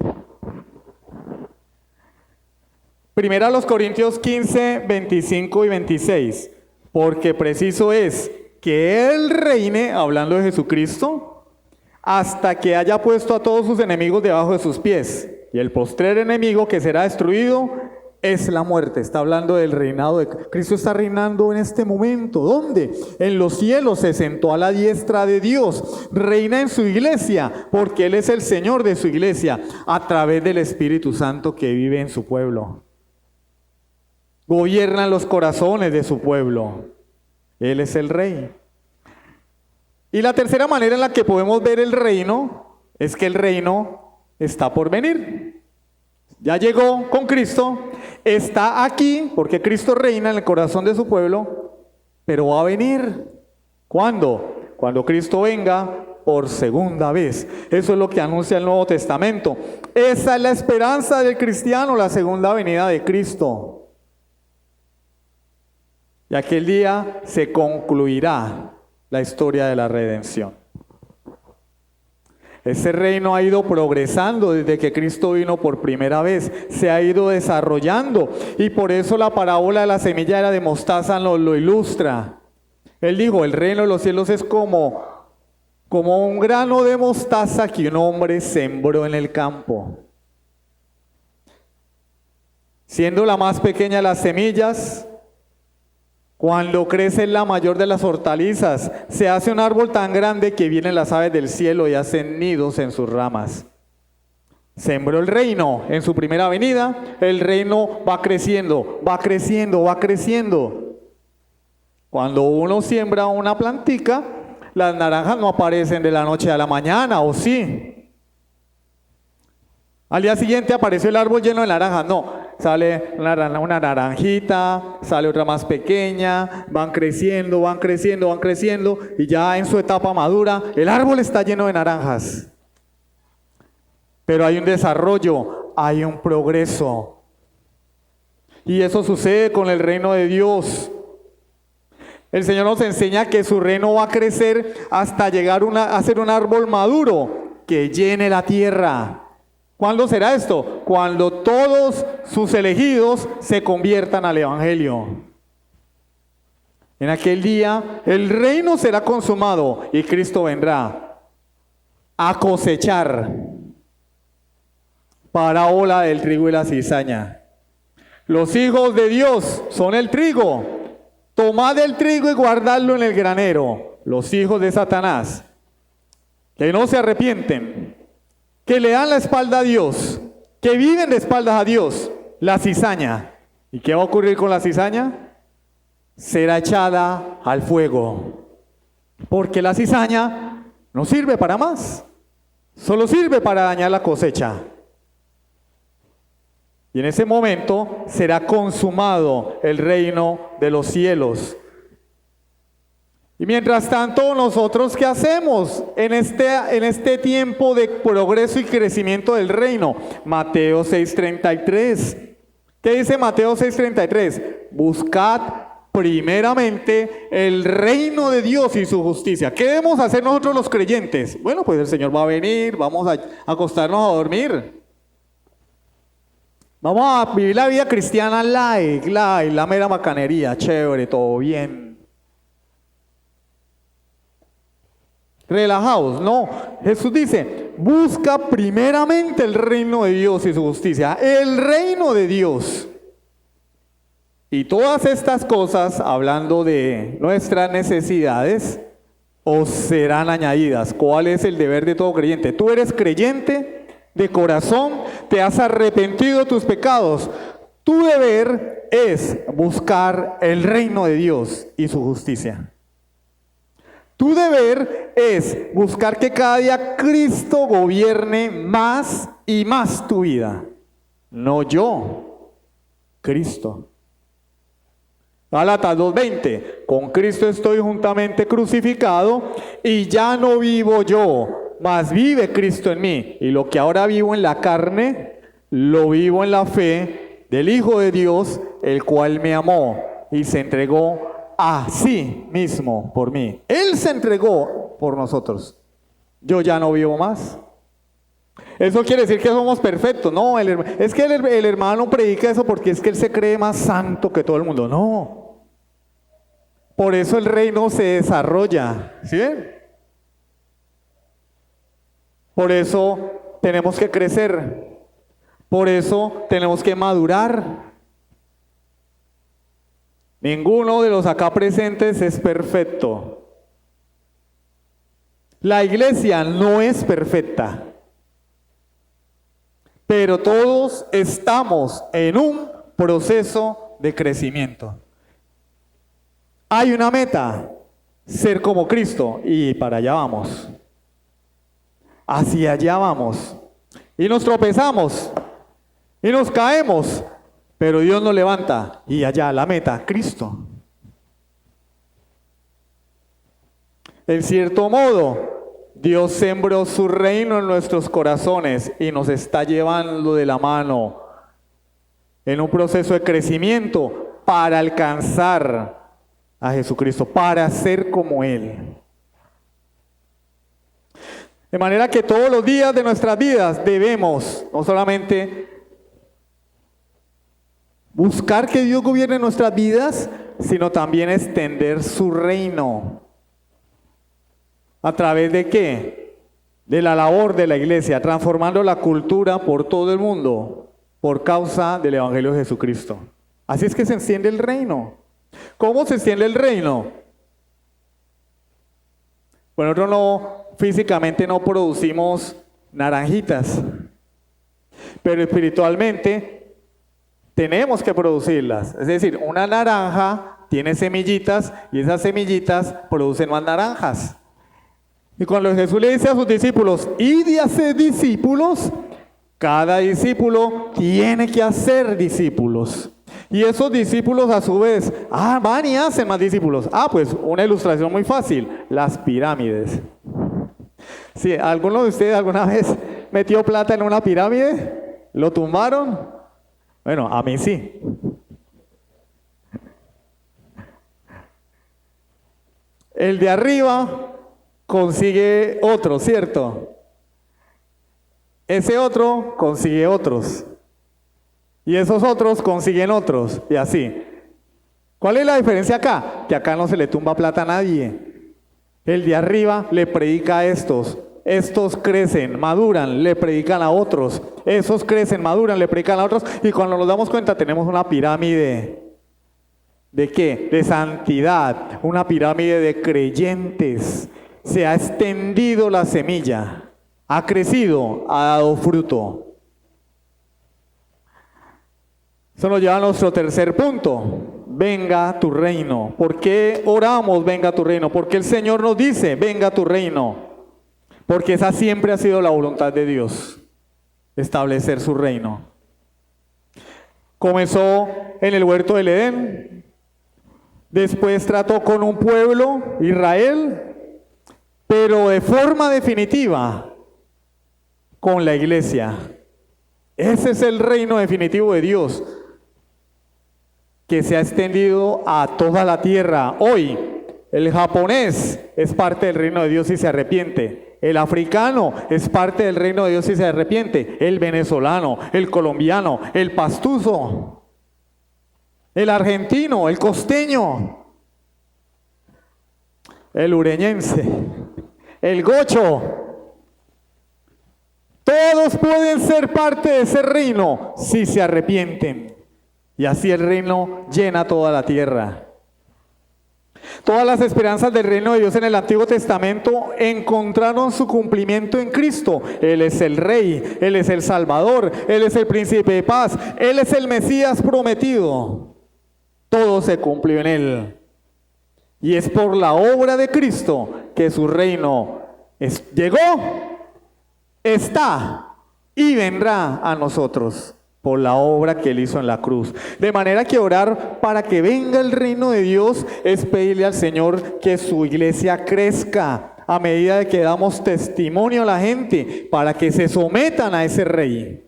Primera a los Corintios 15, 25 y 26. Porque preciso es que Él reine, hablando de Jesucristo, hasta que haya puesto a todos sus enemigos debajo de sus pies. Y el postrer enemigo que será destruido es la muerte. Está hablando del reinado de Cristo. Está reinando en este momento. ¿Dónde? En los cielos. Se sentó a la diestra de Dios. Reina en su iglesia, porque Él es el Señor de su iglesia, a través del Espíritu Santo que vive en su pueblo. Gobierna los corazones de su pueblo. Él es el Rey. Y la tercera manera en la que podemos ver el reino es que el reino está por venir. Ya llegó con Cristo, está aquí porque Cristo reina en el corazón de su pueblo, pero va a venir. ¿Cuándo? Cuando Cristo venga por segunda vez. Eso es lo que anuncia el Nuevo Testamento. Esa es la esperanza del cristiano, la segunda venida de Cristo. Y aquel día se concluirá la historia de la redención. Ese reino ha ido progresando desde que Cristo vino por primera vez, se ha ido desarrollando, y por eso la parábola de la semilla de mostaza nos lo ilustra. Él dijo, el reino de los cielos es como un grano de mostaza que un hombre sembró en el campo. Siendo la más pequeña de las semillas, cuando crece la mayor de las hortalizas, se hace un árbol tan grande que vienen las aves del cielo y hacen nidos en sus ramas. Sembró el reino en su primera venida, el reino va creciendo, va creciendo, va creciendo. Cuando uno siembra una plantica, las naranjas no aparecen de la noche a la mañana, ¿o sí? Al día siguiente apareció el árbol lleno de naranjas. No, sale una naranjita, sale otra más pequeña, van creciendo, van creciendo, van creciendo, y ya en su etapa madura, el árbol está lleno de naranjas. Pero hay un desarrollo, hay un progreso. Y eso sucede con el reino de Dios. El Señor nos enseña que su reino va a crecer hasta llegar a ser un árbol maduro que llene la tierra. ¿Cuándo será esto? Cuando todos sus elegidos se conviertan al Evangelio. En aquel día el reino será consumado y Cristo vendrá a cosechar parábola del trigo y la cizaña. Los hijos de Dios son el trigo. Tomad el trigo y guardadlo en el granero. Los hijos de Satanás, que no se arrepienten, que le dan la espalda a Dios, que viven de espaldas a Dios, la cizaña. ¿Y qué va a ocurrir con la cizaña? Será echada al fuego. Porque la cizaña no sirve para más, solo sirve para dañar la cosecha. Y en ese momento será consumado el reino de los cielos. Y mientras tanto, nosotros, ¿qué hacemos en este tiempo de progreso y crecimiento del reino? Mateo 6:33. ¿Qué dice Mateo 6:33? Buscad primeramente el reino de Dios y su justicia. ¿Qué debemos hacer nosotros los creyentes? Bueno, pues el Señor va a venir, vamos a acostarnos a dormir. Vamos a vivir la vida cristiana light, la mera macanería, chévere, todo bien. Relajados, no. Jesús dice, busca primeramente el reino de Dios y su justicia. El reino de Dios. Y todas estas cosas, hablando de nuestras necesidades, os serán añadidas. ¿Cuál es el deber de todo creyente? Tú eres creyente de corazón, te has arrepentido de tus pecados. Tu deber es buscar el reino de Dios y su justicia. Tu deber es buscar que cada día Cristo gobierne más y más tu vida. No yo, Cristo. Gálatas 2:20. Con Cristo estoy juntamente crucificado y ya no vivo yo, mas vive Cristo en mí. Y lo que ahora vivo en la carne, lo vivo en la fe del Hijo de Dios, el cual me amó y se entregó a sí mismo por mí. Él se entregó por nosotros. Yo ya no vivo más. Eso quiere decir que somos perfectos. No, es que el hermano predica eso porque es que él se cree más santo que todo el mundo. No. Por eso el reino se desarrolla. ¿Sí ven? Por eso tenemos que crecer. Por eso tenemos que madurar. Ninguno de los acá presentes es perfecto. La iglesia no es perfecta. Pero todos estamos en un proceso de crecimiento. Hay una meta, ser como Cristo, y para allá vamos. Hacia allá vamos. Y nos tropezamos, y nos caemos, pero Dios nos levanta, y allá la meta, Cristo. En cierto modo, Dios sembró su reino en nuestros corazones y nos está llevando de la mano en un proceso de crecimiento para alcanzar a Jesucristo, para ser como Él. De manera que todos los días de nuestras vidas debemos no solamente buscar que Dios gobierne nuestras vidas, sino también extender su reino. ¿A través de qué? De la labor de la iglesia, transformando la cultura por todo el mundo, por causa del Evangelio de Jesucristo. Así es que se extiende el reino. ¿Cómo se extiende el reino? Bueno, nosotros físicamente no producimos naranjitas. pero espiritualmente tenemos que producirlas. Es decir, una naranja tiene semillitas y esas semillitas producen más naranjas. Y cuando Jesús le dice a sus discípulos, id y haced discípulos, cada discípulo tiene que hacer discípulos. Y esos discípulos a su vez, van y hacen más discípulos. Pues una ilustración muy fácil, las pirámides. Si alguno de ustedes alguna vez metió plata en una pirámide, ¿lo tumbaron? Bueno, a mí sí. El de arriba consigue otro, ¿cierto? Ese otro consigue otros. Y esos otros consiguen otros. Y así. ¿Cuál es la diferencia acá? Que acá no se le tumba plata a nadie. El de arriba le predica a estos. Estos crecen, maduran, le predican a otros. Esos crecen, maduran, le predican a otros. Y cuando nos damos cuenta tenemos una pirámide. ¿De qué? De santidad. Una pirámide de creyentes. Se ha extendido la semilla. Ha crecido, ha dado fruto. Eso nos lleva a nuestro tercer punto. Venga tu reino. ¿Por qué oramos venga tu reino? Porque el Señor nos dice venga tu reino. Porque esa siempre ha sido la voluntad de Dios. Establecer su reino. Comenzó en el huerto del Edén. Después trató con un pueblo, Israel. Pero de forma definitiva, con la iglesia. Ese es el reino definitivo de Dios, que se ha extendido a toda la tierra. Hoy, el japonés es parte del reino de Dios y se arrepiente. El africano es parte del reino de Dios y se arrepiente. El venezolano, el colombiano, el pastuso, el argentino, el costeño, el ureñense, el gocho. Todos pueden ser parte de ese reino si se arrepienten. Y así el reino llena toda la tierra. Todas las esperanzas del reino de Dios en el Antiguo Testamento encontraron su cumplimiento en Cristo. Él es el Rey, Él es el Salvador, Él es el Príncipe de Paz, Él es el Mesías prometido. Todo se cumplió en Él. Y es por la obra de Cristo que su reino llegó, está y vendrá a nosotros. Por la obra que Él hizo en la cruz. De manera que orar para que venga el reino de Dios es pedirle al Señor que su iglesia crezca a medida de que damos testimonio a la gente para que se sometan a ese Rey.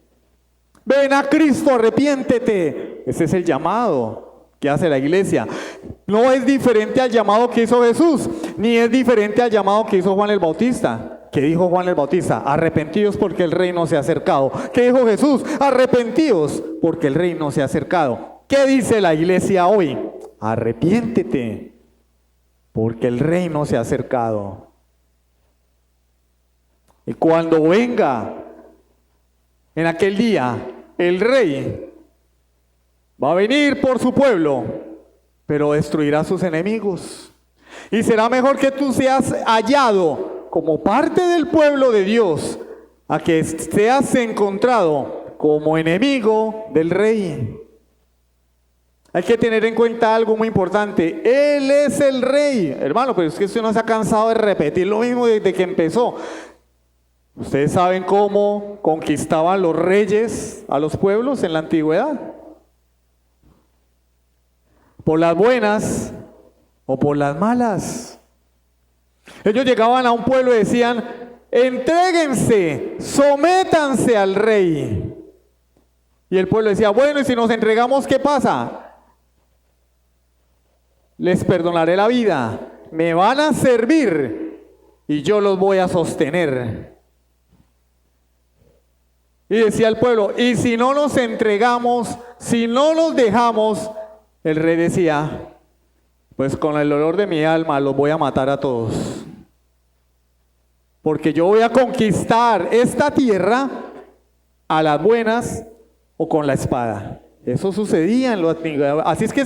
Ven a Cristo, arrepiéntete. Ese es el llamado que hace la iglesia. No es diferente al llamado que hizo Jesús, ni es diferente al llamado que hizo Juan el Bautista. ¿Qué dijo Juan el Bautista? Arrepentidos porque el reino se ha acercado. ¿Qué dijo Jesús? Arrepentidos porque el reino se ha acercado. ¿Qué dice la iglesia hoy? Arrepiéntete porque el reino se ha acercado. Y cuando venga en aquel día el rey, va a venir por su pueblo, pero destruirá a sus enemigos. Y será mejor que tú seas hallado como parte del pueblo de Dios, a que seas encontrado como enemigo del rey. Hay que tener en cuenta algo muy importante. Él es el rey. Hermano, pero es que usted no se ha cansado de repetir lo mismo desde que empezó. Ustedes saben cómo conquistaban los reyes a los pueblos en la antigüedad. Por las buenas o por las malas. Ellos llegaban a un pueblo y decían, entréguense, sométanse al rey. Y el pueblo decía, bueno, y si nos entregamos, ¿qué pasa? Les perdonaré la vida, me van a servir y yo los voy a sostener. Y decía el pueblo, y si no nos entregamos, si no nos dejamos, el rey decía, pues con el dolor de mi alma los voy a matar a todos. Porque yo voy a conquistar esta tierra a las buenas o con la espada. Eso sucedía en lo antiguo. Así es que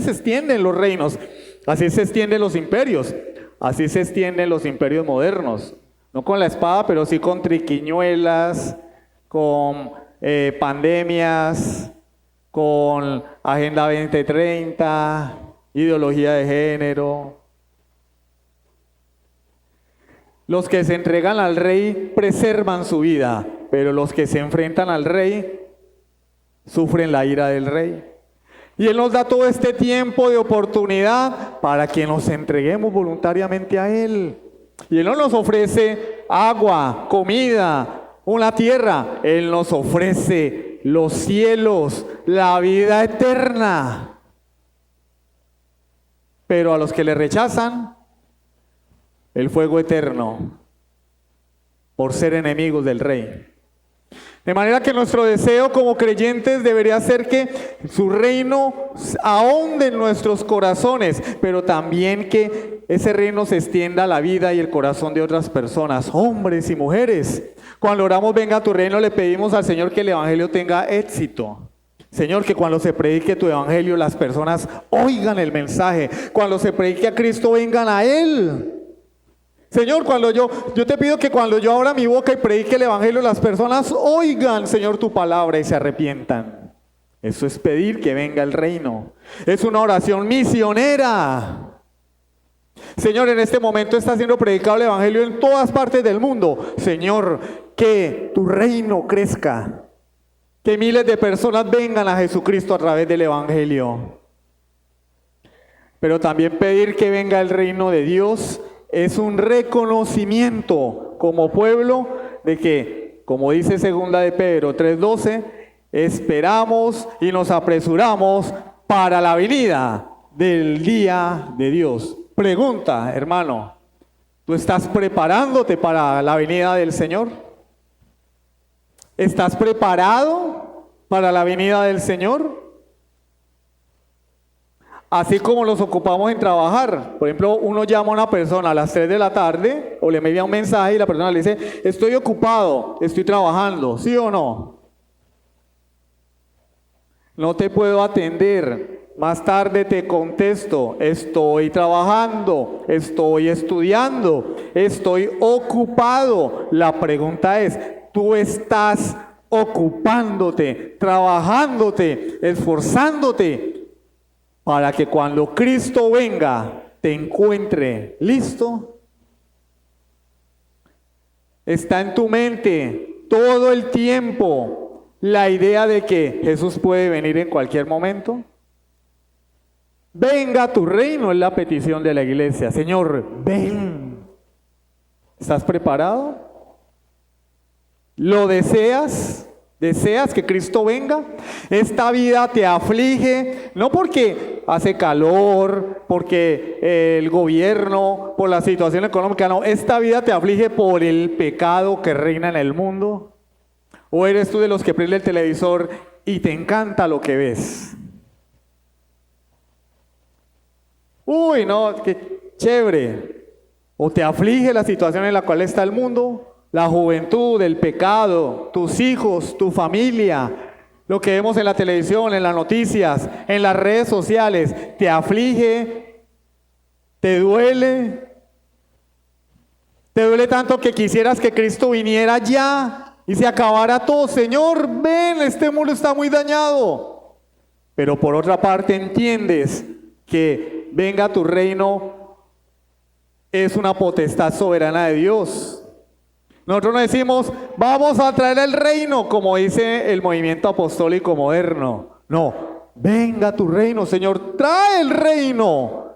se extienden los reinos. Así se extienden los imperios. Así se extienden los imperios modernos. No con la espada, pero sí con triquiñuelas, con pandemias, con Agenda 2030, ideología de género. Los que se entregan al rey preservan su vida, pero los que se enfrentan al rey sufren la ira del rey. Y Él nos da todo este tiempo de oportunidad para que nos entreguemos voluntariamente a Él. Y Él no nos ofrece agua, comida, una tierra. Él nos ofrece los cielos, la vida eterna. Pero a los que le rechazan, el fuego eterno, por ser enemigos del Rey. De manera que nuestro deseo como creyentes debería ser que su reino ahonde en nuestros corazones, pero también que ese reino se extienda a la vida y el corazón de otras personas, hombres y mujeres. Cuando oramos, venga a tu reino, le pedimos al Señor que el evangelio tenga éxito. Señor, que cuando se predique tu evangelio, las personas oigan el mensaje. Cuando se predique a Cristo, vengan a Él. Señor, cuando yo te pido que cuando yo abra mi boca y predique el evangelio, las personas oigan, Señor, tu palabra y se arrepientan. Eso es pedir que venga el reino. Es una oración misionera. Señor, en este momento está siendo predicado el evangelio en todas partes del mundo. Señor, que tu reino crezca. Que miles de personas vengan a Jesucristo a través del evangelio. Pero también pedir que venga el reino de Dios es un reconocimiento como pueblo de que, como dice 2 de Pedro 3:12, esperamos y nos apresuramos para la venida del día de Dios. Pregunta, hermano, ¿tú estás preparándote para la venida del Señor? ¿Estás preparado para la venida del Señor? Así como nos ocupamos en trabajar. Por ejemplo, uno llama a una persona a las 3 de la tarde o le envía un mensaje y la persona le dice, estoy ocupado, estoy trabajando, ¿sí o no? No te puedo atender. Más tarde te contesto, estoy trabajando, estoy estudiando, estoy ocupado. La pregunta es, ¿tú estás ocupándote, trabajándote, esforzándote para que cuando Cristo venga te encuentre listo? ¿Está en tu mente todo el tiempo la idea de que Jesús puede venir en cualquier momento? Venga a tu reino, es la petición de la iglesia. Señor, ven. ¿Estás preparado? ¿Lo deseas? ¿Deseas que Cristo venga? Esta vida te aflige, no porque hace calor, porque el gobierno, por la situación económica, no. Esta vida te aflige por el pecado que reina en el mundo. ¿O eres tú de los que prende el televisor y te encanta lo que ves? Uy, no, qué chévere. ¿O te aflige la situación en la cual está el mundo? La juventud, el pecado, tus hijos, tu familia, lo que vemos en la televisión, en las noticias, en las redes sociales, ¿te aflige? ¿Te duele? ¿Te duele tanto que quisieras que Cristo viniera ya y se acabara todo? Señor, ven, este mundo está muy dañado. Pero por otra parte entiendes que venga a tu reino es una potestad soberana de Dios. Nosotros no decimos, vamos a traer el reino, como dice el movimiento apostólico moderno. No, venga a tu reino, Señor, trae el reino.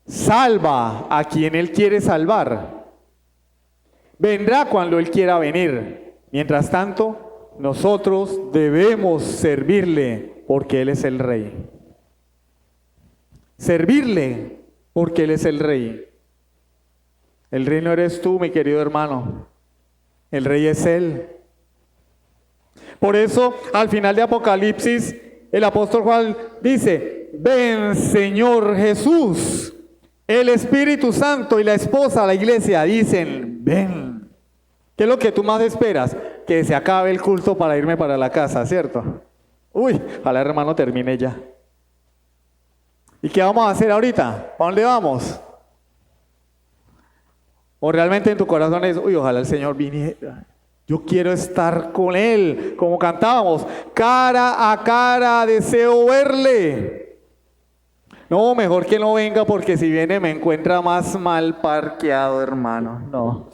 Salva a quien Él quiere salvar. Vendrá cuando Él quiera venir. Mientras tanto, nosotros debemos servirle porque Él es el Rey. Servirle porque Él es el Rey. El Rey no eres tú, mi querido hermano. El Rey es Él. Por eso, al final de Apocalipsis, el apóstol Juan dice, ven Señor Jesús. El Espíritu Santo y la esposa, la iglesia, dicen, ven. ¿Qué es lo que tú más esperas? Que se acabe el culto para irme para la casa, ¿cierto? Uy, ojalá hermano termine ya. ¿Y qué vamos a hacer ahorita? ¿Para dónde vamos? O realmente en tu corazón es, uy, ojalá el Señor viniera. Yo quiero estar con Él, como cantábamos, cara a cara, deseo verle. No, mejor que no venga porque si viene me encuentra más mal parqueado, hermano.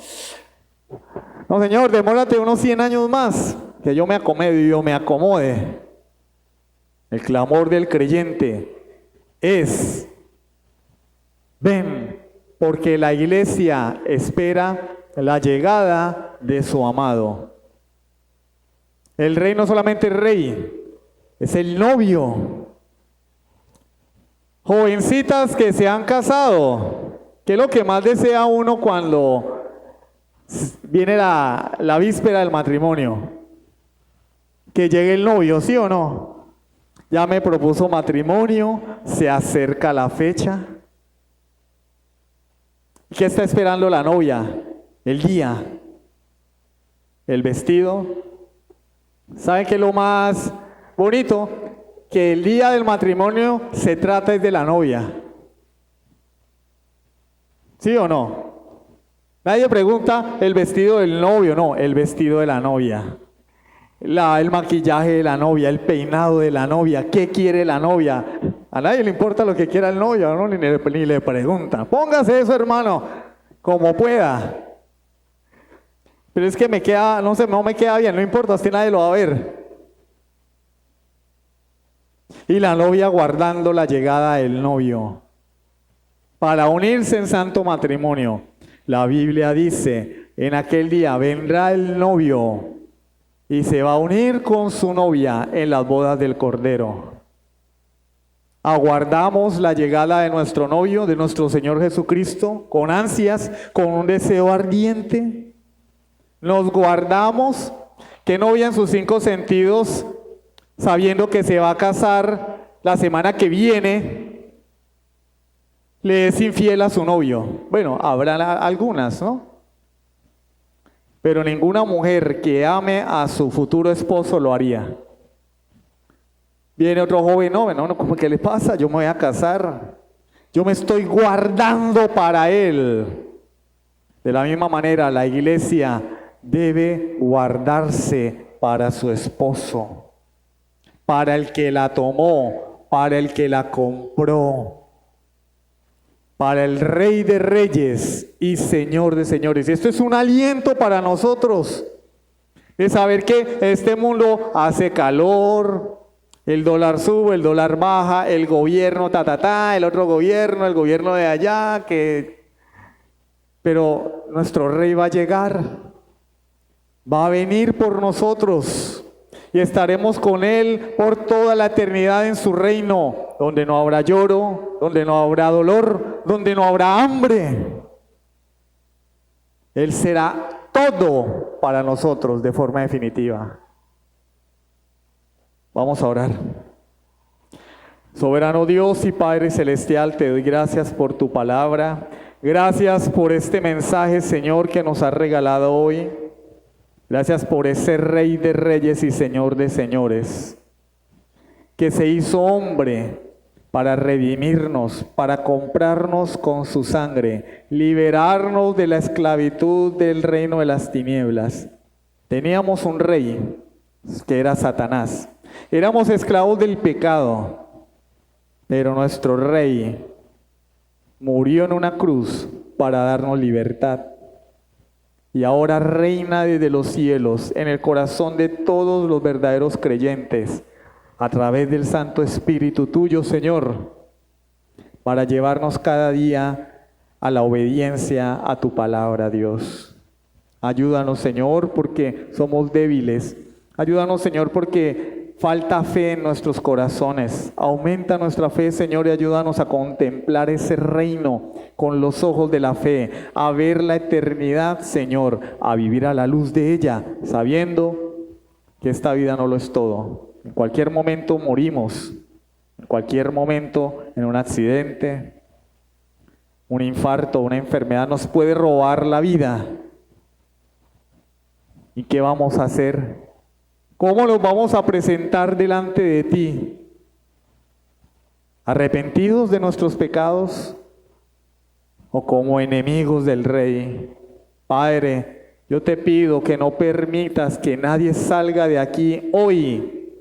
No, Señor, demórate unos 100 años más, que yo me acomode. El clamor del creyente es, ven, porque la iglesia espera la llegada de su amado. El rey no solamente es rey, es el novio. Jovencitas que se han casado, ¿qué es lo que más desea uno cuando viene la víspera del matrimonio? Que llegue el novio, ¿sí o no? Ya me propuso matrimonio, se acerca la fecha. ¿Qué está esperando la novia? El día, el vestido. ¿Saben qué es lo más bonito? Que el día del matrimonio se trata es de la novia. ¿Sí o no? Nadie pregunta el vestido del novio, no, el vestido de la novia. El maquillaje de la novia, el peinado de la novia, ¿qué quiere la novia? A nadie le importa lo que quiera el novio, ¿no? Ni le preguntan. Póngase eso, hermano, como pueda. Pero es que no me queda bien, no importa, usted nadie lo va a ver. Y la novia guardando la llegada del novio para unirse en santo matrimonio. La Biblia dice, en aquel día vendrá el novio y se va a unir con su novia en las bodas del Cordero. Aguardamos la llegada de nuestro novio, de nuestro Señor Jesucristo, con ansias, con un deseo ardiente. Nos guardamos, ¿qué novia en sus 5 sentidos, sabiendo que se va a casar la semana que viene, le es infiel a su novio? Bueno, habrá algunas, ¿no? Pero ninguna mujer que ame a su futuro esposo lo haría. Viene otro joven, no, ¿qué le pasa? Yo me voy a casar. Yo me estoy guardando para él. De la misma manera, la iglesia debe guardarse para su esposo, para el que la tomó, para el que la compró, para el Rey de Reyes y Señor de Señores. Esto es un aliento para nosotros, de saber que este mundo hace calor, el dólar sube, el dólar baja, el gobierno el otro gobierno, el gobierno de allá, pero nuestro Rey va a llegar. Va a venir por nosotros y estaremos con Él por toda la eternidad en su reino, donde no habrá lloro, donde no habrá dolor, donde no habrá hambre. Él será todo para nosotros de forma definitiva. Vamos a orar. Soberano Dios y Padre Celestial, te doy gracias por tu palabra. Gracias por este mensaje, Señor, que nos has regalado hoy. Gracias por ese Rey de Reyes y Señor de Señores, que se hizo hombre para redimirnos, para comprarnos con su sangre, liberarnos de la esclavitud del reino de las tinieblas. Teníamos un rey, que era Satanás. Éramos esclavos del pecado, pero nuestro Rey murió en una cruz para darnos libertad. Y ahora reina desde los cielos en el corazón de todos los verdaderos creyentes a través del Santo Espíritu tuyo, Señor, para llevarnos cada día a la obediencia a tu palabra, Dios. Ayúdanos, Señor, porque somos débiles. Ayúdanos, Señor, porque falta fe en nuestros corazones. Aumenta nuestra fe, Señor, y ayúdanos a contemplar ese reino con los ojos de la fe, a ver la eternidad, Señor, a vivir a la luz de ella, sabiendo que esta vida no lo es todo. En cualquier momento morimos, en cualquier momento en un accidente, un infarto, una enfermedad nos puede robar la vida. ¿Y qué vamos a hacer? ¿Cómo nos vamos a presentar delante de ti? ¿Arrepentidos de nuestros pecados? o como enemigos del Rey. Padre, yo te pido que no permitas que nadie salga de aquí hoy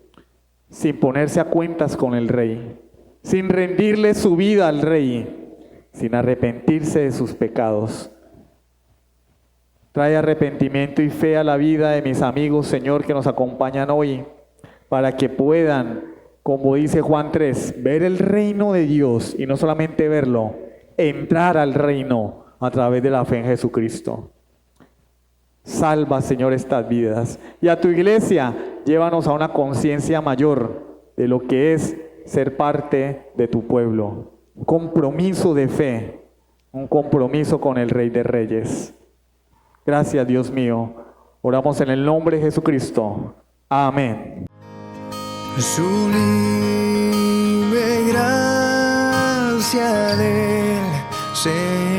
sin ponerse a cuentas con el Rey, sin rendirle su vida al Rey, sin arrepentirse de sus pecados. Trae arrepentimiento y fe a la vida de mis amigos, Señor, que nos acompañan hoy, para que puedan, como dice Juan 3, ver el reino de Dios y no solamente verlo, entrar al reino a través de la fe en Jesucristo. Salva, Señor, estas vidas. Y a tu iglesia, llévanos a una conciencia mayor de lo que es ser parte de tu pueblo. Un compromiso de fe, un compromiso con el Rey de Reyes. Gracias, Dios mío. Oramos en el nombre de Jesucristo. Amén. Sublime gracia del Señor.